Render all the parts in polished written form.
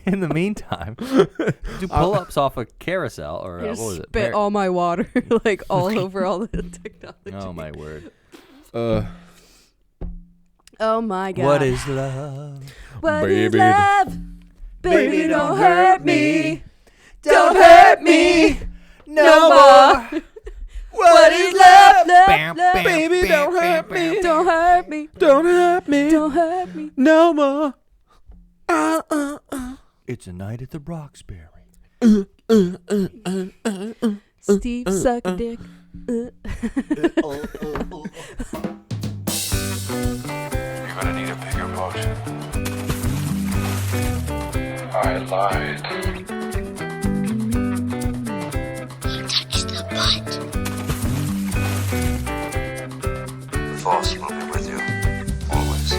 In the meantime, do pull-ups off a carousel or I what was it? spit all my water like all over all the technology. Oh my word! Oh my God! What is love? What is Baby. love? Baby, don't hurt me. Don't hurt me no more. What is love? Love, Bam, love. bam, Baby, bam, don't bam, hurt bam, me. Don't hurt me. Don't hurt me. Don't hurt me. No more. It's a night at the Roxbury. Steve, suck a dick. You're gonna need a bigger boat. I lied. Touch the butt. The Force will be with you, always.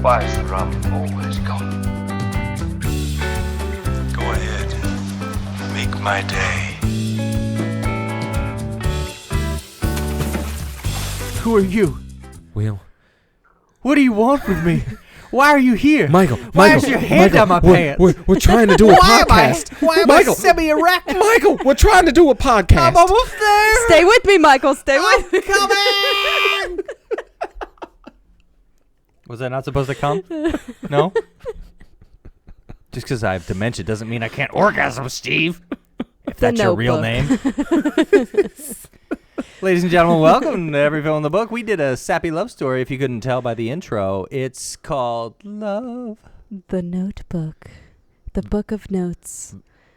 Why is the rum always gone? Go ahead. Make my day. Who are you? Will. What do you want with me? Why are you here? Michael. Why Michael. is your hand Michael, down my pants? We're trying to do a podcast. Why am Michael. I semi-erect? Michael, we're trying to do a podcast. I'm almost there. Stay with me, Michael. Stay with me. Coming. Was I not supposed to come? No? Just because I have dementia doesn't mean I can't orgasm, Steve. If that's your real name. Ladies and gentlemen, welcome to Every Film in the Book. We did a sappy love story, if you couldn't tell by the intro. It's called Love. The Notebook. The Book of Notes.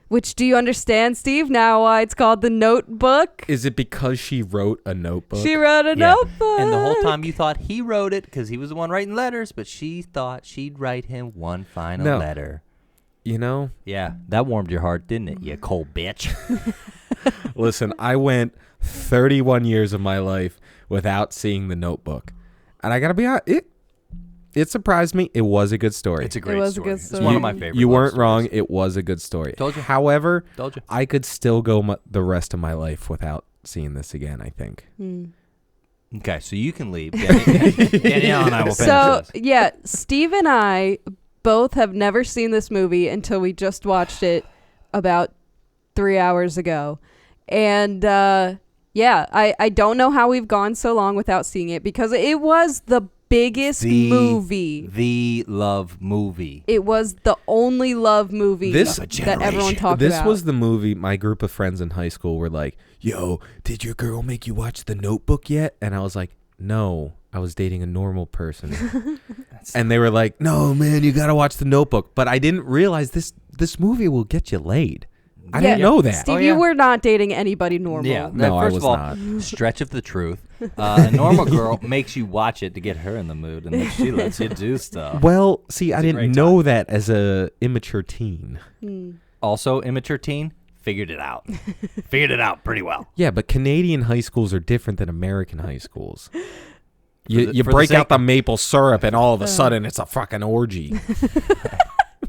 Which, do you understand, Steve, now why it's called The Notebook? Is it because she wrote a notebook? She wrote a Yeah. notebook. And the whole time you thought he wrote it because he was the one writing letters, but she thought she'd write him one final letter. You know, Yeah, that warmed your heart, didn't it, you cold bitch? listen, I went 31 years of my life without seeing The Notebook. And I got to be honest, it surprised me. It was a good story. It's a great was a story. good It's story. one of my favorite You love weren't stories. wrong. It was a good story. Told you. However, Told you. I could still go the rest of my life without seeing this again, I think. Okay, so you can leave. Danielle and I will finish So, this. yeah, Steve and I both have never seen this movie until we just watched it about 3 hours ago. And, yeah, I don't know how we've gone so long without seeing it because it was the biggest movie. The love movie. It was the only love movie This- that everyone talked This about. was the movie my group of friends in high school were like, yo, did your girl make you watch The Notebook yet? And I was like, no, I was dating a normal person. And they were like, no, man, you got to watch The Notebook. But I didn't realize this movie will get you laid. I didn't know that. Steve, Oh, you yeah. were not dating anybody normal. Yeah. No, I first was of all, not. stretch of the truth. A normal girl makes you watch it to get her in the mood, and then she lets you do stuff. Well, see, I a didn't great know that as a immature teen. Also, immature teen, figured it out. Figured it out pretty well. Yeah, but Canadian high schools are different than American high schools. You for the break sake out the maple syrup and all of a sudden it's a fucking orgy.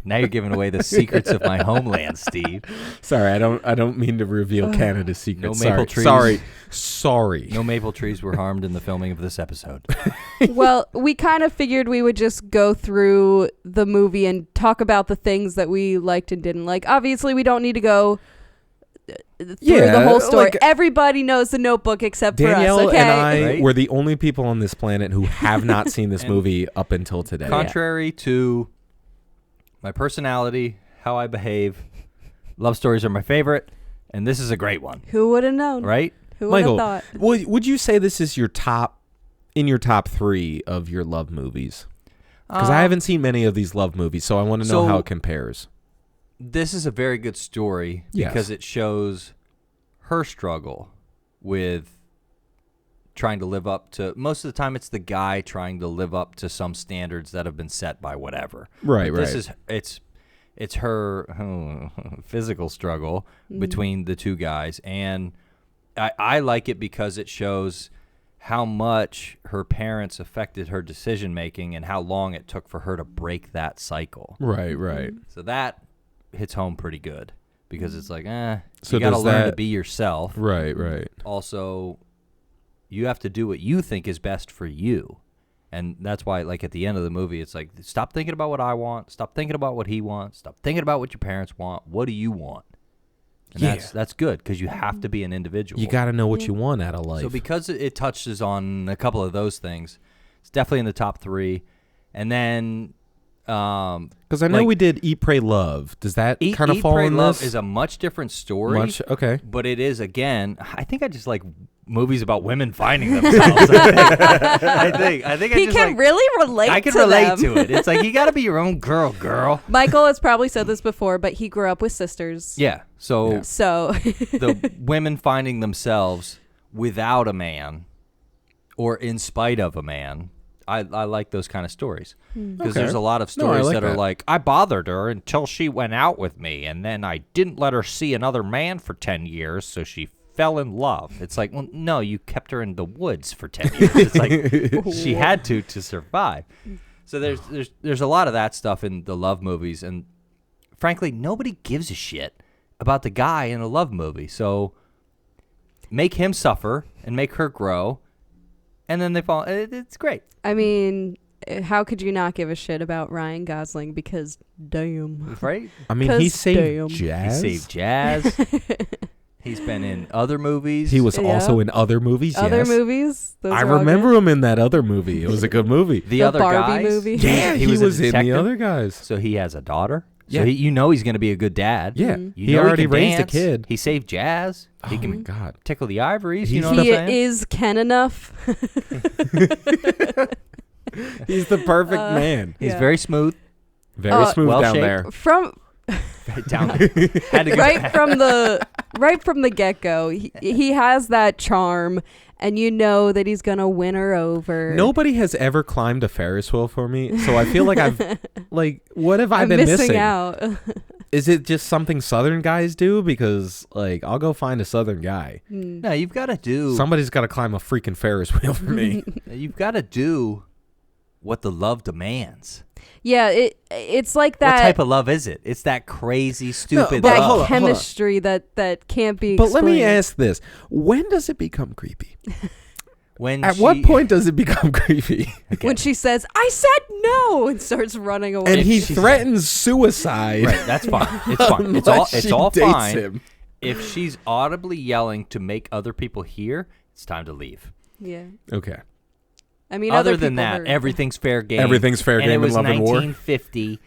Now you're giving away the secrets of my homeland, Steve. Sorry, I don't mean to reveal Canada's secrets. No maple trees. Sorry. No maple trees were harmed in the filming of this episode. Well, we kind of figured we would just go through the movie and talk about the things that we liked and didn't like. Obviously, we don't need to go through the whole story. like- Everybody knows The Notebook except Danielle for us, okay? and I Right? were the only people on this planet who have not seen this movie up until today. Contrary to my personality, how I behave, love stories are my favorite, and this is a great one, Who would have known? right? Who would have Michael, thought? would you say this is your top 3 of your love movies? Because I haven't seen many of these love movies, so I want to know so- how it compares. This is a very good story Yes. because it shows her struggle with trying to live up to, most of the time it's the guy trying to live up to some standards that have been set by whatever. Right, But right. This is it's her physical struggle between the two guys, and I like it because it shows how much her parents affected her decision making and how long it took for her to break that cycle. Right, right. So that hits home pretty good because it's like, So you got to does learn to that- be yourself. Right, right. Also, you have to do what you think is best for you. And that's why, like, at the end of the movie, it's like, stop thinking about what I want. Stop thinking about what he wants. Stop thinking about what your parents want. What do you want? And that's good, because you have to be an individual. You got to know what you want out of life. So because it touches on a couple of those things, it's definitely in the top 3. And then... Because I know we did Eat, Pray, Love. Does that kind of fall Pray, in Love this? is a much different story. Okay. But it is, again, I think I just like movies about women finding themselves. I think he can really relate I can to relate them. to it. It's like, you got to be your own girl. Michael has probably said this before, but he grew up with sisters. Yeah. So the women finding themselves without a man or in spite of a man. I like those kind of stories, because there's a lot of stories that are like, I bothered her until she went out with me, and then I didn't let her see another man for 10 years, so she fell in love. It's like, well, no, you kept her in the woods for 10 years. It's like she had to survive. So there's a lot of that stuff in the love movies, and frankly, nobody gives a shit about the guy in a love movie. So make him suffer and make her grow. And then they fall. It's great. I mean, how could you not give a shit about Ryan Gosling? Because damn. Right? I mean, he saved Jazz. He saved Jazz. He's been in other movies. He was also in other movies, Other movies? Those I are all remember good. him in that other movie. It was a good movie. The The other Barbie guys. movie? Yeah, he was in detective. The Other Guys. So he has a daughter. Yeah. So he's going to be a good dad. Yeah. Mm-hmm. You He know already can raised dance. a kid. He saved Jazz. He Oh, my can God. tickle the ivories. You know what I'm He saying? is Ken enough. He's the perfect man. He's Yeah. very smooth. Very smooth well down shaped. there. From Down there. Had to go right from the get-go, he has that charm, and you know that he's gonna win her over. Nobody has ever climbed a Ferris wheel for me, so I feel like what have I I'm been missing out. Is it just something Southern guys do? Because, like, I'll go find a Southern guy. No, you've got to do. Somebody's got to climb a freaking Ferris wheel for me. You've got to do what the love demands. Yeah, it's like that. What type of love is it? It's that crazy, stupid but that love. hold on. chemistry that can't be. But let me explained. ask this. When does it become creepy? At She- what point does it become creepy? when she says, "I said no," and starts running away. And he she's- threatens suicide. Right, that's fine. It's fine. unless It's she all dates fine. him. If she's audibly yelling to make other people hear, it's time to leave. yeah, Okay. I mean, Other other than people that, heard. everything's fair game. Everything's fair and game it in was love and war. 1950.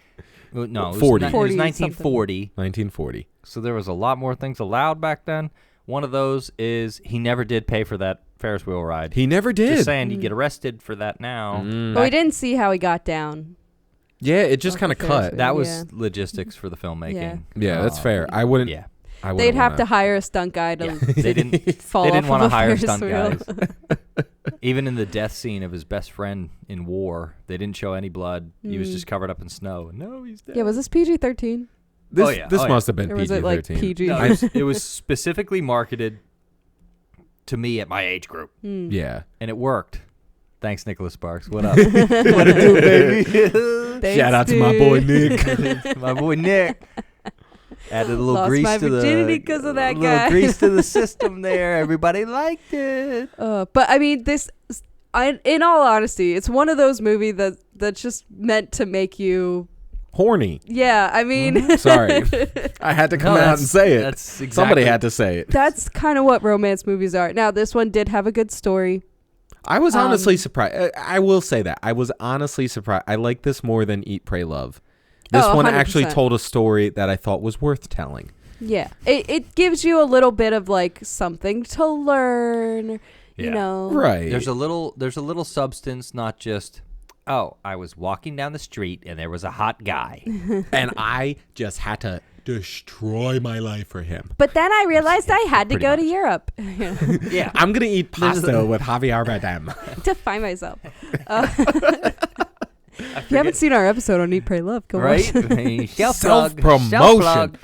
No, it was 40. It was 40 1940. 1940. So there was a lot more things allowed back then. One of those is he never did pay for that Ferris wheel ride. He never did. Just saying, you get arrested for that now. But we didn't see how he got down. Yeah, it just Off kind the of Ferris cut. wheel. That was Yeah. logistics for the filmmaking. Yeah, that's fair. I wouldn't. Yeah. I wouldn't They'd have to wanna- hire a stunt guy to Yeah. They didn't. fall They off didn't want to of a hire Ferris stunt wheel. guys. Even in the death scene of his best friend in war, they didn't show any blood. He was just covered up in snow. No, he's dead. Yeah, was this PG-13? This, Oh, yeah. this Oh, yeah. must have been Or was PG-13. it like PG? No, it was specifically marketed to me at my age group, Yeah. and it worked. Thanks, Nicholas Sparks. What up? What it do, baby? Thanks, Shout out to my boy dude. Nick. My boy Nick. Added a little Lost grease my to the virginity 'cause of that a little guy. grease to the system there. Everybody liked it. But I mean, in all honesty, it's one of those movies that's just meant to make you. Horny. Yeah, I mean, Sorry. I had to come No, out that's- and say it. that's Somebody exactly- had to say it. that's kind of what romance movies are. Now, this one did have a good story. I was honestly surprised. I will say that. I was honestly surprised. I like this more than Eat, Pray, Love. This Oh, one actually 100%. told a story that I thought was worth telling. Yeah, it gives you a little bit of like something to learn. You Yeah. know, Right. There's a little substance, not just, oh, I was walking down the street and there was a hot guy. And I just had to destroy my life for him. But then I realized I had to pretty go to much. Europe Yeah. I'm going to eat pasta with Javier Bardem. to find myself. If you haven't seen our episode on Eat, Pray, Love, go Right? watch it. Self-promotion. Self-plug.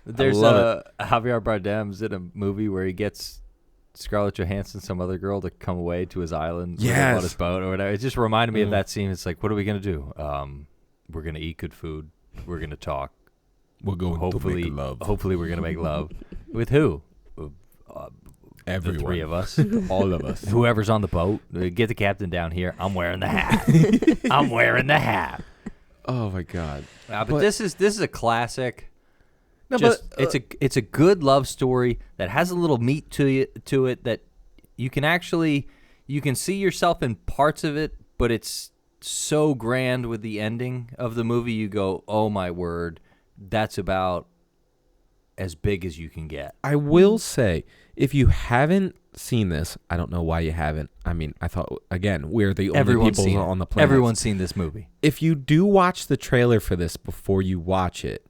There's love Javier Bardem's in a movie where he gets Scarlett Johansson, some other girl, to come away to his island with him Yes. on his boat or whatever. It just reminded me of that scene. It's like, what are we going to do? We're going to eat good food. We're going to talk. We're going Hopefully, to make love. hopefully we're going to make love. With who? Everyone. The three of us. All of us. Whoever's on the boat, get the captain down here. I'm wearing the hat. I'm wearing the hat. Oh my God. But this is a classic. No, It's a good love story that has a little meat to it that you can see yourself in parts of it, but it's so grand with the ending of the movie. You go, oh my word, that's about as big as you can get. I will say, if you haven't seen this, I don't know why you haven't. I mean, I thought, again, we're the only people on the planet. Everyone's seen this movie. If you do watch the trailer for this before you watch it,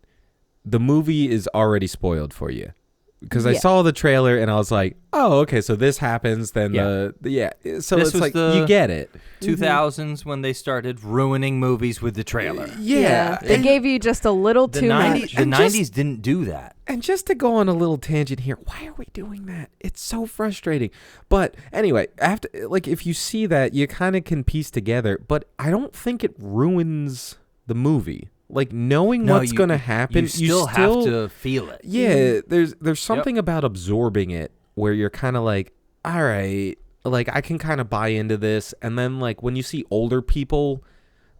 the movie is already spoiled for you. Because I saw the trailer and I was like, oh, okay, so this happens, then So This it's was like, you get it. 2000s when they started ruining movies with the trailer. Yeah. They gave you just a little The too 90s, much. the 90s didn't do that. And just to go on a little tangent here, why are we doing that? It's so frustrating. But anyway, if you see that, you kind of can piece together. But I don't think it ruins the movie. Like, knowing what's going to happen, you still have to feel it. Yeah, there's something about absorbing it where you're kind of like, all right, like I can kind of buy into this. And then like when you see older people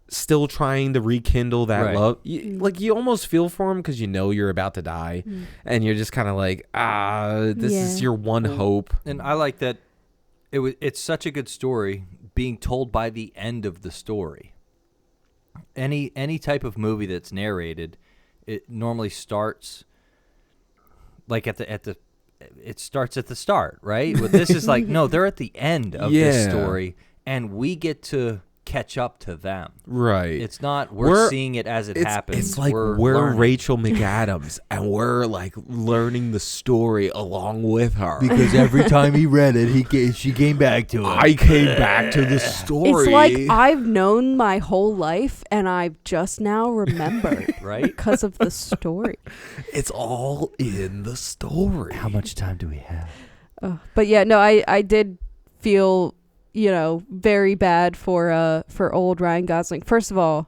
still trying to rekindle that love, you almost feel for them because you know you're about to die, and you're just kind of like, this is your one hope. And I like that it's such a good story being told by the end of the story. Any type of movie that's narrated, it normally starts like it starts at the start, right? But this is like, no, they're at the end of this story, and we get to catch up to them. Right. It's not we're seeing it as it happens. It's like we're learning. Rachel McAdams, and we're like learning the story along with her. Because every time he read it, she came back to it. I came back to the story. It's like I've known my whole life and I've just now remembered. Right? Because of the story. It's all in the story. How much time do we have? But yeah, no, I did feel, very bad for old Ryan Gosling. First of all,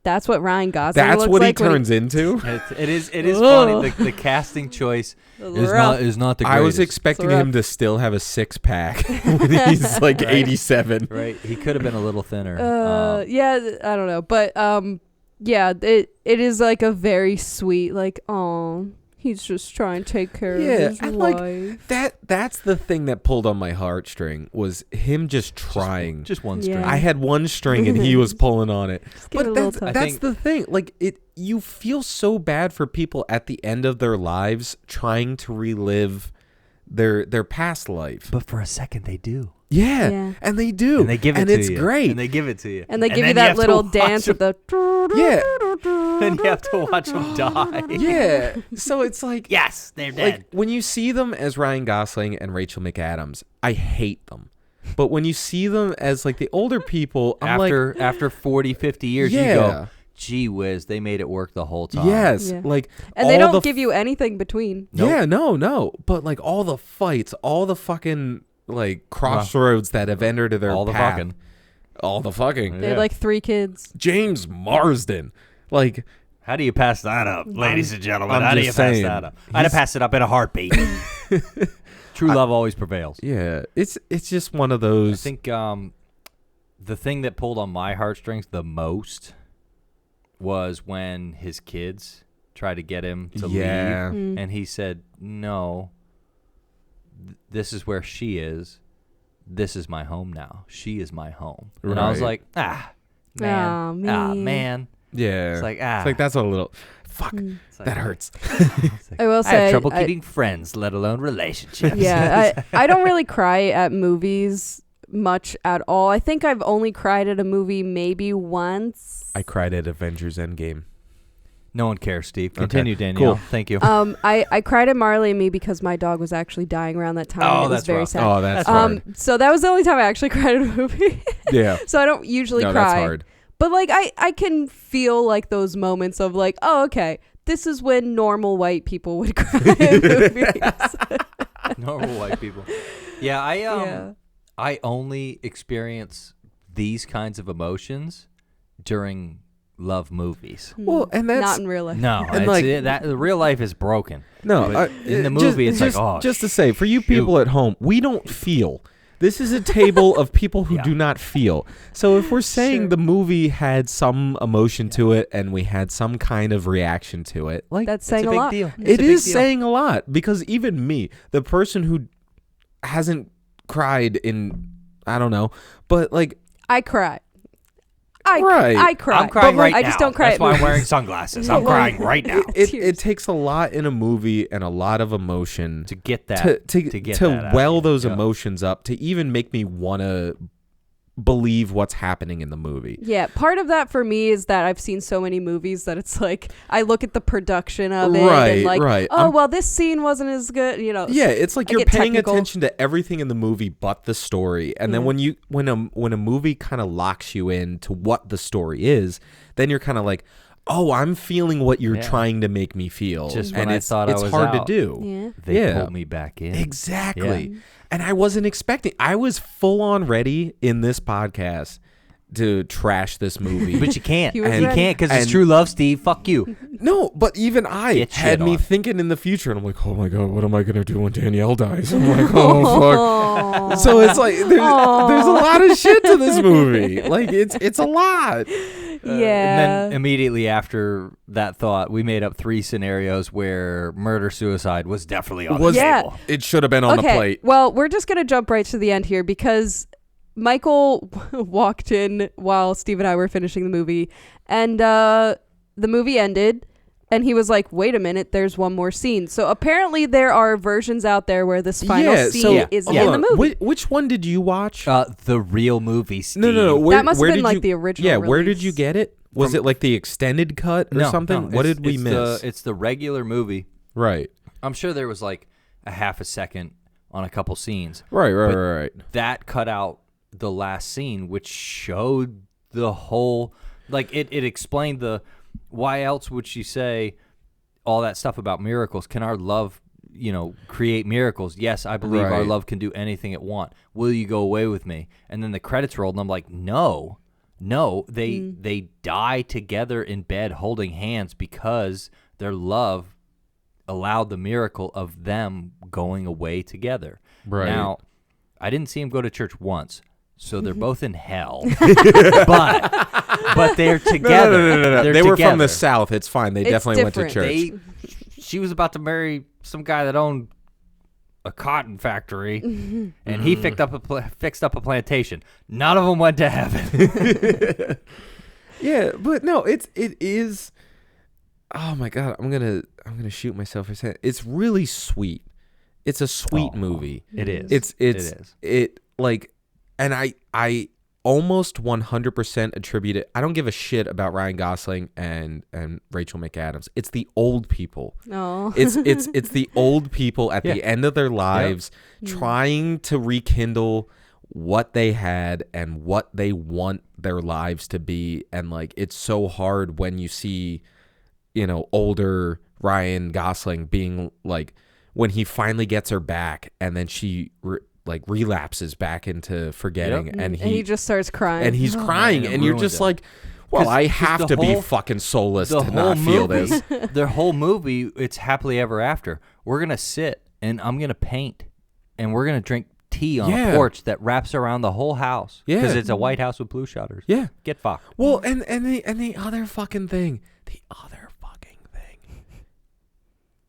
that's what Ryan Gosling That's looks what like he turns into. It is funny. The casting choice is not the greatest. I was expecting him to still have a six-pack when he's like 87. Right. He could have been a little thinner. Yeah, I don't know. But yeah, it is like a very sweet, like, oh, he's just trying to take care of his and wife. like that's the thing that pulled on my heartstring was him just trying. Just one Yeah. string. I had one string and he was pulling on it. give it a But little that's, touch. that's the thing. Like you feel so bad for people at the end of their lives trying to relive their past life. But for a second, they do. Yeah. And they do. And they give it and to it's you. great. And they give it to you. And they give then you that have to little watch dance with the... Yeah. And you have to watch them die. Yeah. So it's like, Yes, they're dead. like when you see them as Ryan Gosling and Rachel McAdams, I hate them. But when you see them as like the older people, I'm after 40, 50 years, you go, gee whiz, they made it work the whole time. Yes. Yeah. Like, And they don't give you anything between. Nope. Yeah, no. But like all the fights, all the fucking like crossroads that have entered their all the path. fucking. All the fucking. They had like 3 kids. James Marsden. Like, How do you pass that up, ladies and gentlemen? I'm How do you just pass saying, that up? I'd have passed it up in a heartbeat. True love always prevails. yeah, it's just one of those. I think the thing that pulled on my heartstrings the most was when his kids tried to get him to leave, and he said, "No, this is where she is. This is my home now. She is my home." And I was Right. like, man. Yeah. It's like, It's like that's a little. Fuck. It's like, That hurts. it's like, I will I say, have trouble keeping friends, let alone relationships. Yeah, I don't really cry at movies much at all. I think I've only cried at a movie maybe once. I cried at Avengers Endgame. No one cares, Steve. Continue, Okay, Danielle. cool. Thank you. I cried at Marley and Me because my dog was actually dying around that time. Oh, and it was that's very rough. sad. Oh, that's hard. So that was the only time I actually cried at a movie. Yeah. So I don't usually No, cry. that's hard. But like I can feel like those moments of like, oh, okay, this is when normal white people would cry at movies. Normal white people. Yeah, I only experience these kinds of emotions during love movies. Well, and that's not in real life. No, And, it's, like- that the real life is broken. no. But in the movie, it's just, like, oh, just to say, for you people at home, we don't feel. This is a table of people who Yeah. do not feel. So if we're saying Sure. the movie had some emotion to it and we had some kind of reaction to it, like That's it's saying a a big lot. deal. it It's a big is deal. saying a lot, because even me, the person who hasn't cried in, I don't know, but like, I cry. Right. I cry. I'm crying But, like, right now. I just don't cry That's at why I'm movies. wearing sunglasses. But, I'm like, crying right now it Tears. takes a lot in a movie and a lot of emotion to get that to get that out well of you. those Yeah. emotions up, to even make me want to believe what's happening in the movie. Yeah, part of that for me is that I've seen so many movies that it's like I look at the production of it Right, and like, right. oh, well, this scene wasn't as good, Yeah, it's like I you're get paying technical. attention to everything in the movie but the story. And then Yeah. when a movie kind of locks you in to what the story is, then you're kind of like, "Oh, I'm feeling what you're Yeah. trying to make me feel." Just and when I it's thought I it's was hard out. to do. Yeah. They Yeah. pulled me back in. Exactly. Yeah. And I wasn't expecting. I was full on ready in this podcast to trash this movie. But you can't. He was You ready. can't because it's And- true love, Steve. Fuck you. No, but even I Get had shit me on. thinking in the future, and I'm like, oh my god, what am I gonna do when Danielle dies? I'm like, oh fuck. So it's like there's a lot of shit to this movie. Like it's a lot. Yeah. And then immediately after that thought, we made up 3 scenarios where murder-suicide was definitely on Was the Yeah. table. it should have been on the plate. Well, we're just going to jump right to the end here because Michael walked in while Steve and I were finishing the movie, and the movie ended, and he was like, wait a minute, there's one more scene. So apparently there are versions out there where this final scene is hold in the on. movie. Which one did you watch? The real movie, Steve. No. That must have been did like you- the original Yeah, where did release. you get it? Was From- it like the extended cut or No, something? no, What it's- did we it's miss? It's the regular movie. Right. I'm sure there was like a half a second on a couple scenes. Right. That cut out the last scene, which showed the whole, like it explained the, why else would she say all that stuff about miracles? Can our love, create miracles? Yes, I believe our Right. love can do anything it want. Will you go away with me? And then the credits rolled, and I'm like, no, they die together in bed holding hands because their love allowed the miracle of them going away together. Right. Now, I didn't see them go to church once, so they're both in hell. but they're together. No. They're They were from the together. south. It's fine. They It's definitely went to different. church. She was about to marry some guy that owned a cotton factory, and he fixed up a plantation. None of them went to heaven. Yeah, but no, it is. Oh my god, I'm gonna shoot myself for saying it's really sweet. It's a sweet Oh, movie. It is. It is. And I almost 100% attribute it. I don't give a shit about Ryan Gosling and Rachel McAdams. It's the old people. Oh. It's the old people at the Yeah. end of their lives trying to rekindle what they had and what they want their lives to be. And like, it's so hard when you see, older Ryan Gosling being like, when he finally gets her back and then she relapses back into forgetting. Yep. And he just starts crying. and he's crying man, it and you're ruined just it. like, well, 'Cause- I 'cause have the to be whole- fucking soulless the to whole not feel movie, this. The whole movie, it's happily ever after. We're gonna sit and I'm gonna paint, and we're gonna drink tea on Yeah. a porch that wraps around the whole house. Yeah. because it's a white house with blue shutters. Yeah. Get fucked. Well, and the other fucking thing,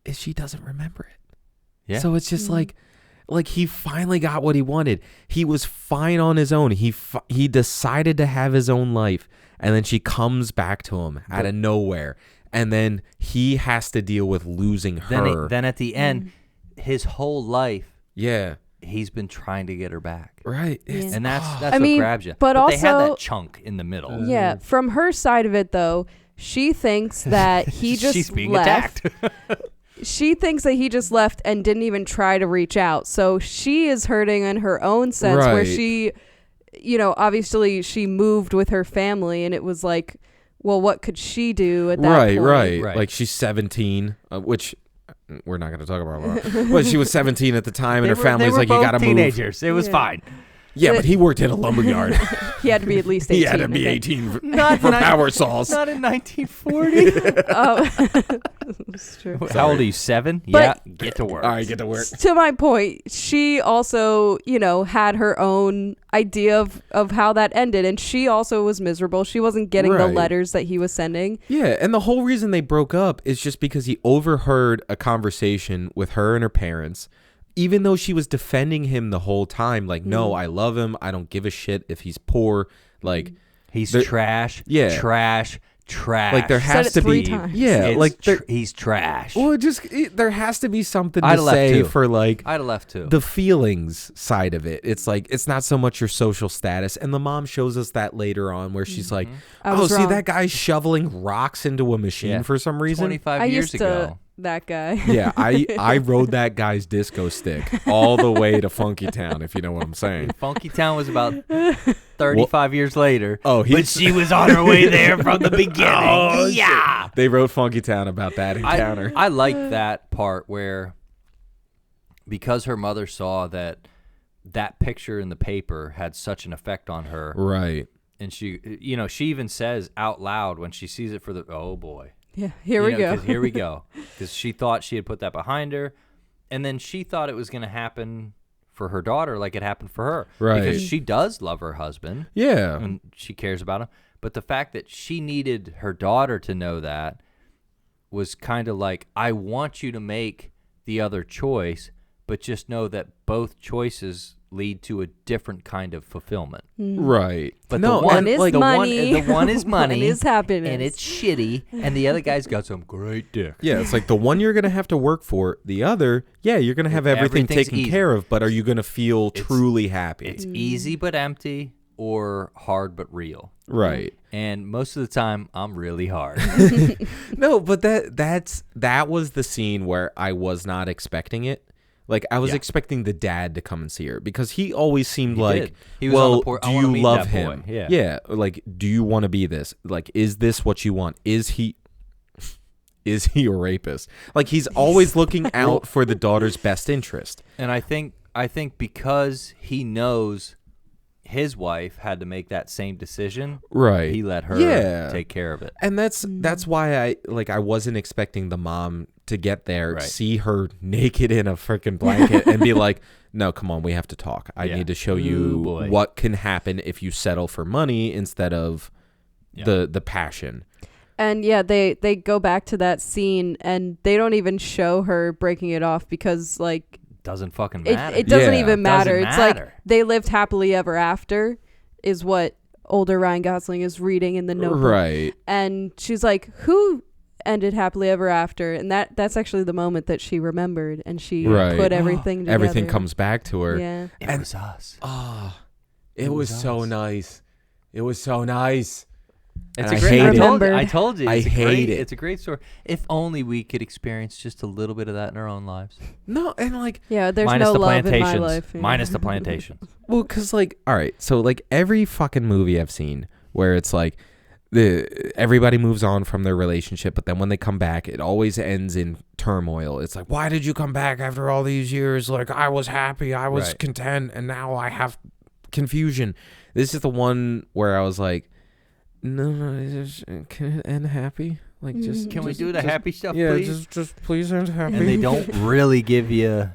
is she doesn't remember it. Yeah. So it's just like he finally got what he wanted. He was fine on his own. He decided to have his own life, and then she comes back to him out of nowhere, and then he has to deal with losing her. Then at the end, his whole life, yeah. he's been trying to get her back. Right. Yeah. And that's I what mean, grabs you. but they had also- that chunk in the middle. Yeah, from her side of it though, she thinks that he just She's being left. attacked. She thinks that he just left and didn't even try to reach out. So she is hurting in her own sense where Right. she, obviously she moved with her family and it was like, well, what could she do at that point? Right. Right. Like she's 17, which we're not going to talk about. But she was 17 at the time, and her family's they were like, "You both got to move." teenagers. It was Yeah. fine. Yeah, but he worked at a lumberyard. He had to be at least 18. He had to I be think. 18 for, Not for in power saws. Not in 1940. Oh, it's true. How old are you? 7? But- Yeah, get to work. All right, get to work. To my point, she also, had her own idea of how that ended, and she also was miserable. She wasn't getting the Right. letters that he was sending. Yeah, and the whole reason they broke up is just because he overheard a conversation with her and her parents, even though she was defending him the whole time. Like, no, I love him. I don't give a shit if he's poor. Like, He's there- trash. Yeah. Trash. like there Said has it to 3 be. times. Yeah, It's like there, he's trash. well, there has to be something I'd to have left say too. for like I'd have left too. the feelings side of it. It's like it's not so much your social status, and the mom shows us that later on where she's like, I "Oh, was see wrong. that guy's shoveling rocks into a machine Yeah. for some reason." 25 I years used ago. to that guy. Yeah, I rode that guy's disco stick all the way to Funky Town, if you know what I'm saying. Funky Town was about 35 years later. Oh, but she was on her way there from the beginning. Oh, yeah. They wrote Funky Town about that encounter. I like that part where, because her mother saw that picture in the paper had such an effect on her, Right. and she even says out loud when she sees it for the, oh boy. Yeah, here we go. 'Cause here we go. Because she thought she had put that behind her, and then she thought it was going to happen for her daughter like it happened for her. Right. Because she does love her husband, Yeah. and she cares about him. But the fact that she needed her daughter to know that was kind of like, I want you to make the other choice, but just know that both choices lead to a different kind of fulfillment. Right. But no, the one One is like, money. The one is money. One is happiness. And it's shitty. And the other guy's got some great dick. yeah, it's like the one you're going to have to work for. The other, yeah, you're going to have everything Everything's taken easy. care of, but are you going to feel truly happy? It's easy but empty, or hard but real. Right. And most of the time, I'm really hard. No, but that was the scene where I was not expecting it. Like, I was Yeah. expecting the dad to come and see her because he always seemed He like, did. He was on well, the porch, do "I wanna you meet love that him? boy." Yeah. Yeah. Like, do you want to be this? Like, is this what you want? Is he a rapist? Like, he's always looking out for the daughter's best interest. And I think because he knows his wife had to make that same decision, Right. he let her Yeah. take care of it. And that's why I wasn't expecting the mom to get there, Right. see her naked in a freaking blanket, and be like, "No, come on, we have to talk. I Yeah. need to show Ooh, you boy. what can happen if you settle for money instead of the passion." And yeah, they go back to that scene, and they don't even show her breaking it off because like Doesn't fucking it, matter. it doesn't Yeah. even matter. Doesn't It's like matter. they lived happily ever after, is what older Ryan Gosling is reading in the Notebook. Right. And she's like, "Who ended happily ever after?" And that's actually the moment that she remembered, and she Right. put everything together. Everything comes back to her. Yeah. It was us. Oh, it was was so us. nice. It was so nice. It's And a I great. hate it. I told you. I It's a hate great, it. It's a great story. If only we could experience just a little bit of that in our own lives. No, and like, Yeah, there's Minus no the love in plantations. my life. Yeah. Minus the plantations. well, because like, all right, so like every fucking movie I've seen where it's like everybody moves on from their relationship, but then when they come back, it always ends in turmoil. It's like, why did you come back after all these years? Like, I was happy, I was Right. content, and now I have confusion. This is the one where I was like, no, can it end happy? Like, just Can we just- do the just- happy stuff, Yeah, please? just please end happy. And they don't really give you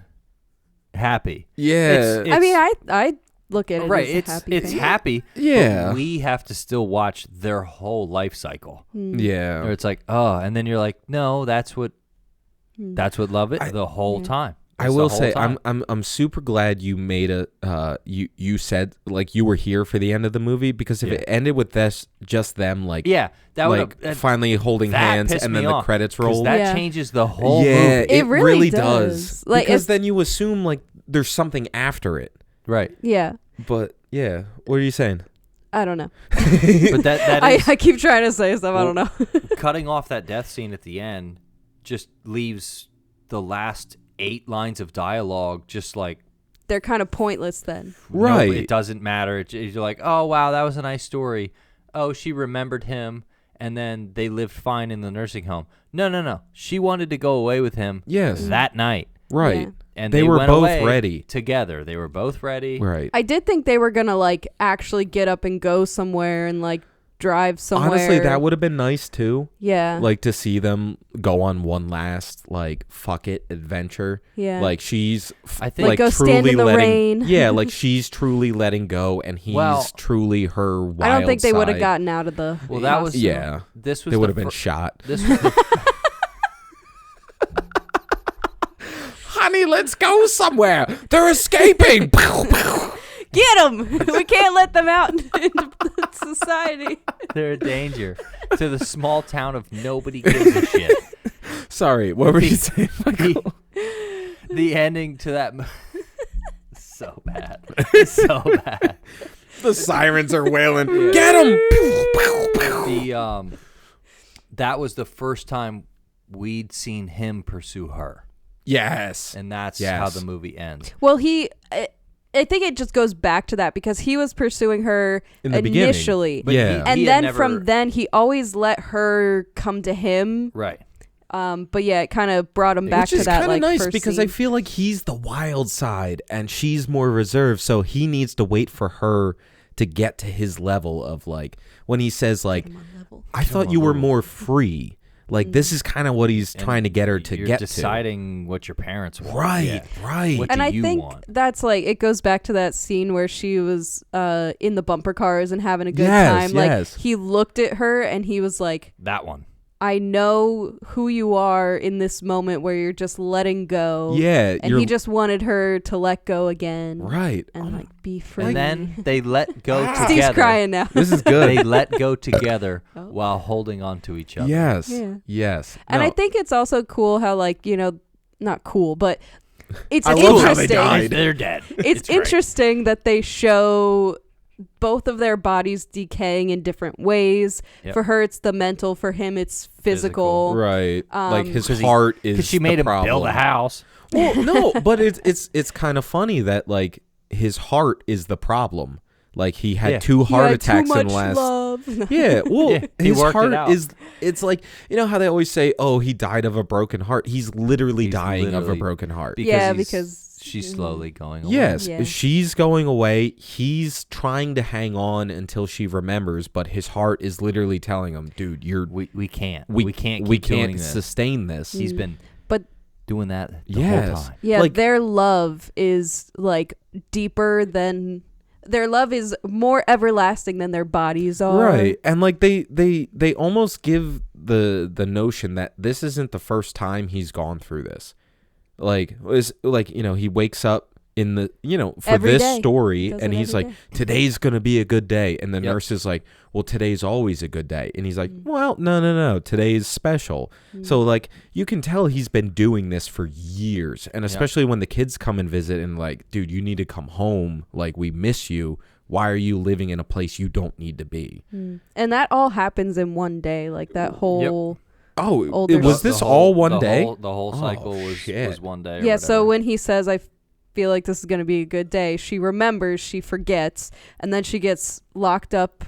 happy. Yeah, It's- I mean, I look at it right. as It's a happy it's thing. happy. Yeah. But we have to still watch their whole life cycle. yeah. Or it's like, oh, and then you're like, no, that's what love it the whole time. I It's the will whole say time. I'm super glad you made you said like you were here for the end of the movie, because if Yeah. it ended with this just them like Yeah, that like would finally holding that hands pissed and then me the off, credits 'cause roll. That Yeah. changes the whole Yeah, movie. it really really does. does. Like, Because if- then you assume like there's something after it. Right. Yeah, But yeah, what are you saying? I don't know. But that is I keep trying to say stuff. I don't know. cutting off that death scene at the end just leaves the last 8 lines of dialogue just like They're kind of pointless then. Right. No, it doesn't matter. You're like, oh wow, that was a nice story. Oh, she remembered him, and then they lived fine in the nursing home. No. She wanted to go away with him. Yes. That night, Right. And They were went both away ready. together. They were both ready. Right. I did think they were gonna like actually get up and go somewhere and like drive somewhere. Honestly, that would have been nice too. Yeah. Like to see them go on one last like fuck it adventure. Yeah. Like she's I think Like, go stand in the rain. Yeah, like she's truly letting go and he's Well, truly her wild I don't think they would have side. gotten out of the. Well, that was Yeah. This was They the would have been fir- shot. This was the Honey, let's go somewhere. They're escaping. Get them! We can't let them out into society. they're a danger to the small town of nobody gives a shit. Sorry, what were you saying, Michael? The ending to that so bad. It's so bad. The sirens are wailing. Get him! The that was the first time we'd seen him pursue her. Yes. And that's Yes. how the movie ends. Well, I think it just goes back to that because he was pursuing her In the beginning. initially. But Yeah. And he then had from never- then, he always let her come to him. Right. But yeah, it kind of brought him back Which is to that kind of like nice first because scene. I feel like he's the wild side and she's more reserved, so he needs to wait for her to get to his level of like when he says like, I thought you were more free. Like this is kind of what he's trying to get her to You're get deciding what your parents want. Right, Yeah. right. What And do I you think want? that's like it goes back to that scene where she was in the bumper cars and having a good Yes, time. Like yes. he looked at her and he was like, That one. I know who you are in this moment where you're just letting go. Yeah, And he just wanted her to let go again. right. And like be free. And then they let go together. Steve's crying now. This is They good. let go together Oh. while holding on to each other. Yes. Yeah. Yes. And No. I think it's also cool how like, not cool, but it's I love how they interesting. died. They're dead. It's great. interesting that they show both of their bodies decaying in different ways. Yep. For her, it's the mental. For him, it's physical. right. Like his 'Cause he- heart is Because she the made him problem. build a house. Well, no, but it's kind of funny that like his heart is the problem. Like he had Yeah. 2 He heart had too attacks much in last. love. Yeah, well, Yeah, he his worked it heart out. is. It's like how they always say, "Oh, he died of a broken heart." He's literally He's dying of a literally- broken heart. Yeah, he's- because- she's slowly going away. Yes, Yeah. she's going away. He's trying to hang on until she remembers, but his heart is literally telling him, "Dude, you're We can't. we can't we keep doing can't this. sustain this." He's been But doing that the Yes. whole time. yeah, Like- their love is like deeper than their love is more everlasting than their bodies are. Right, and like they almost give the notion that this isn't the first time he's gone through this. Like it's like he wakes up in the for Every this day. story Does and it he's every like, day. today's gonna be a good day, and the Yep. nurse is like, well, today's always a good day, and he's like, well, no, today's special. So like you can tell he's been doing this for years, and especially when the kids come and visit and like, dude, you need to come home, like we miss you. Why are you living in a place you don't need to be? And that all happens in one day. Like that whole. Oh, Older it was stuff. this all one the day? the whole Oh, cycle was shit. one day. or Yeah, so whatever. when he says, I feel like this is going to be a good day, she remembers, she forgets, and then she gets locked up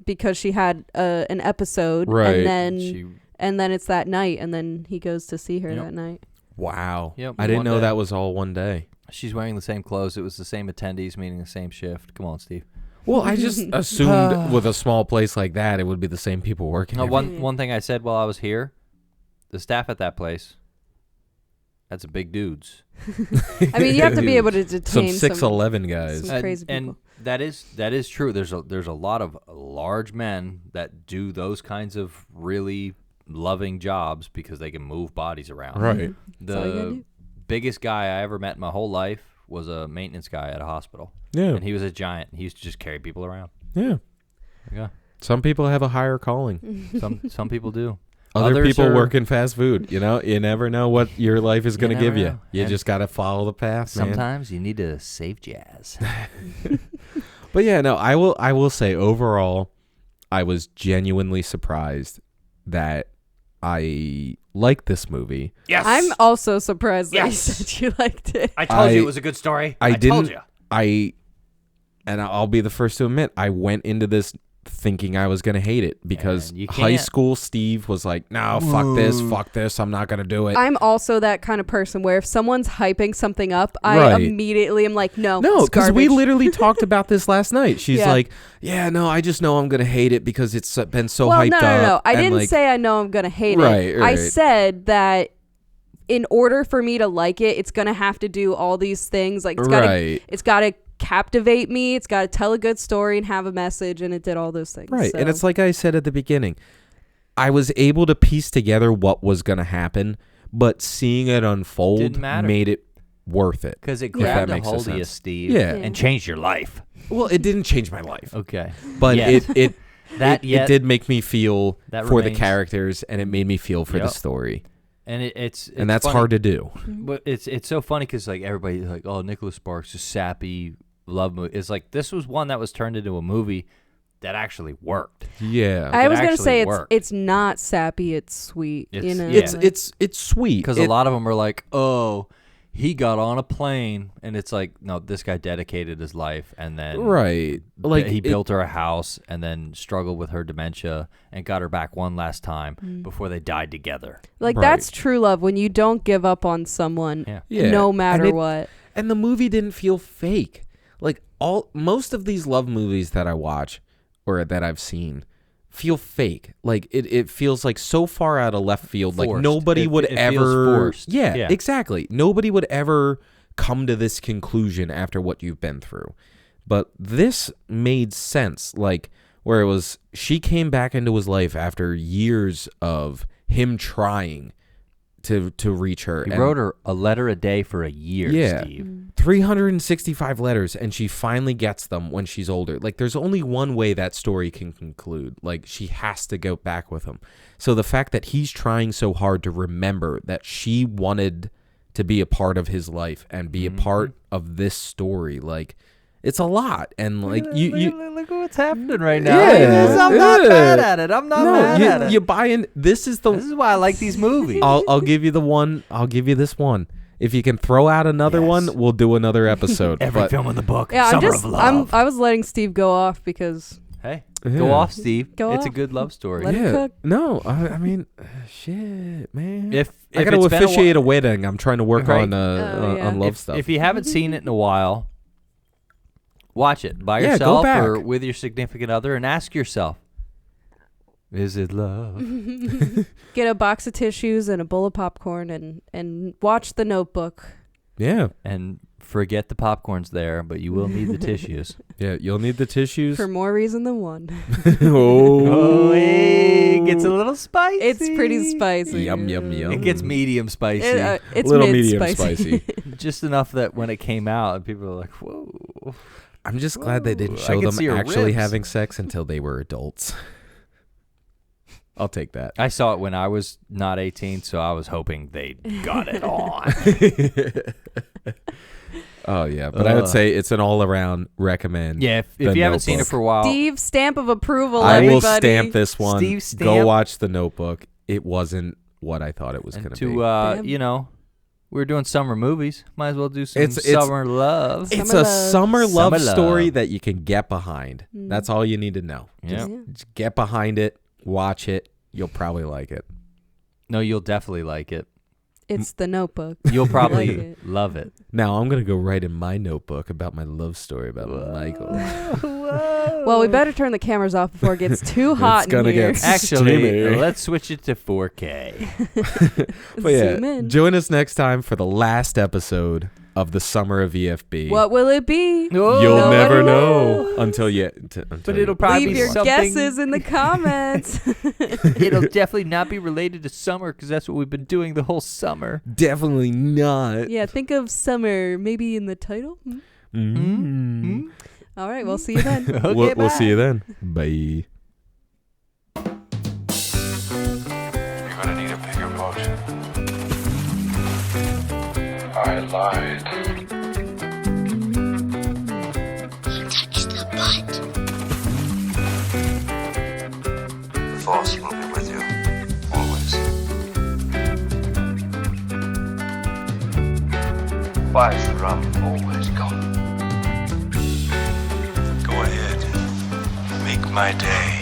because she had an episode. Right. And then it's that night, and then he goes to see her Yep. that night. Wow. Yep, I didn't one know day. that was all one day. She's wearing the same clothes. It was the same attendees, meaning the same shift. Come on, Steve. Well, I just assumed with a small place like that, it would be the same people working. No, every- one thing I said while I was here, the staff at that place, that's big dudes. I mean, you have to be able to some detain 6'11" guys. some crazy and people. that is true. There's a lot of large men that do those kinds of really loving jobs because they can move bodies around. Right. That's all you gotta The do. biggest guy I ever met in my whole life was a maintenance guy at a hospital. Yeah. And he was a giant. He used to just carry people around. Yeah. Yeah. Some people have a higher calling. Some people do. Other Others people are- work in fast food. You never know what your life is going to never give you. know. You And just got to follow the path, man. Sometimes you need to save jazz. But yeah, no, I will say overall, I was genuinely surprised that I liked this movie. Yes. I'm also surprised that you Yes. said you liked it. I told you I- it was a good story. I told didn't. you. And I'll be the first to admit, I went into this thinking I was gonna hate it because And you high can't. school Steve was like, no, fuck this, I'm not gonna do it. I'm also that kind of person where if someone's hyping something up, I Right. immediately am like, no, No, it's because we garbage. literally talked about this last night. She's Yeah. like, yeah, no, I just know I'm gonna hate it because it's been so well, hyped no, up. I and, didn't like, say I know I'm gonna hate Right, it. right. I said that in order for me to like it, it's gonna have to do all these things. Like Right. it's gotta captivate me. It's gotta tell a good story and have a message, and it did all those things. Right. So. And it's like I said at the beginning, I was able to piece together what was going to happen, but seeing it unfold Didn't matter. made it worth it. Because it If grabbed that a makes hold of you, sense. Steve, Yeah. and changed your life. Well, it didn't change my life, Okay. but Yes. it That it did make me feel That for the remains- characters, and it made me feel for the Yep. story. And it's And that's funny. hard to do. But it's so funny because like everybody's like, oh, Nicholas Sparks, a sappy love movie. It's like this was one that was turned into a movie that actually worked. Yeah. I it was gonna actually say worked. it's not sappy. It's sweet. It's- you know, yeah. like- It's sweet. Because a lot of them are like, oh, he got on a plane, and it's like, no, this guy dedicated his life, and then Right. Like he it- built her a house, and then struggled with her dementia, and got her back one last time before they died together. like Right. that's true love when you don't give up on someone, Yeah. Yeah. no And matter it- what. And the movie didn't feel fake. Like most of these love movies that I watch or that I've seen feel fake. Like it feels like so far out of left field. Like Forced. nobody would It feels ever. forced. Yeah, Yeah. exactly. Nobody would ever come to this conclusion after what you've been through. But this made sense. Like where it was, she came back into his life after years of him trying to reach her. He and- wrote her a letter a day for a year, Yeah. Steve. 365 letters, and she finally gets them when she's older. Like there's only one way that story can conclude. Like she has to go back with him. So the fact that he's trying so hard to remember that she wanted to be a part of his life and be a part of this story, like it's a lot. And like you look what's happening right now. Yeah, I'm not yeah. mad at it. I'm not mad at it. you buy in. This is This is why I like these movies. I'll give you the one. I'll give you this one. If you can throw out another Yes. one, we'll do another episode. Every But- film in the book. Yeah, Summer of Love. I was letting Steve go off because Hey, Yeah. go off, Steve. Go It's a off. good love story. Let it cook. No, I mean, shit, man. If I got to it's been officiate a wedding, I'm trying to work Right. on Oh, yeah. on love if, stuff. if you haven't seen it in a while, watch it by Yeah, go yourself back. or with your significant other, and ask yourself, is it love? Get a box of tissues and a bowl of popcorn and watch The Notebook. yeah, And forget the popcorn's there, but you will need the tissues. yeah, you'll need the tissues. For more reason than one. Oh, it gets a little spicy. It's pretty spicy. Yum, yum, yum. It gets medium spicy. It's little mid medium spicy. Just enough that when it came out, people were like, whoa. I'm just glad they didn't Whoa, I show can them see your actually ribs. having sex until they were adults. I'll take that. I saw it when I was not 18, so I was hoping they got it on. Oh yeah, but I would say it's an all-around recommend. Yeah, if The you haven't seen it Notebook. for a while, Steve, stamp of approval. I will everybody. stamp this one. Steve Go stamp. watch The Notebook. It wasn't what I thought it was going and to be. Damn. we're doing summer movies. Might as well do some It's- summer love. It's Summer a love. summer love Summer story love. that you can get behind. That's all you need to know. Yeah. Just get behind it, watch it. You'll probably like it. No, you'll definitely like it. It's The Notebook. You'll Like probably it. love it. Now I'm gonna go write in my notebook about my love story about Michael. Well, we better turn the cameras off before it gets too hot It's gonna in here. get Actually, steamy. let's switch it to 4K. But yeah, Zoom in. join us next time for the last episode of the summer of EFB. What will it be? Oh, You'll No never one know until you. But it'll probably Leave be your something. guesses in the comments. It'll definitely not be related to summer because that's what we've been doing the whole summer. definitely not. Yeah, think of summer maybe in the title. Mm. All right, we'll see you then. Okay, We'll see bye. you then. Bye. You're gonna need a bigger boat. I lied. You touched the butt. The force will be with you. Always. Why is the rum always gone? Go ahead. Make my day.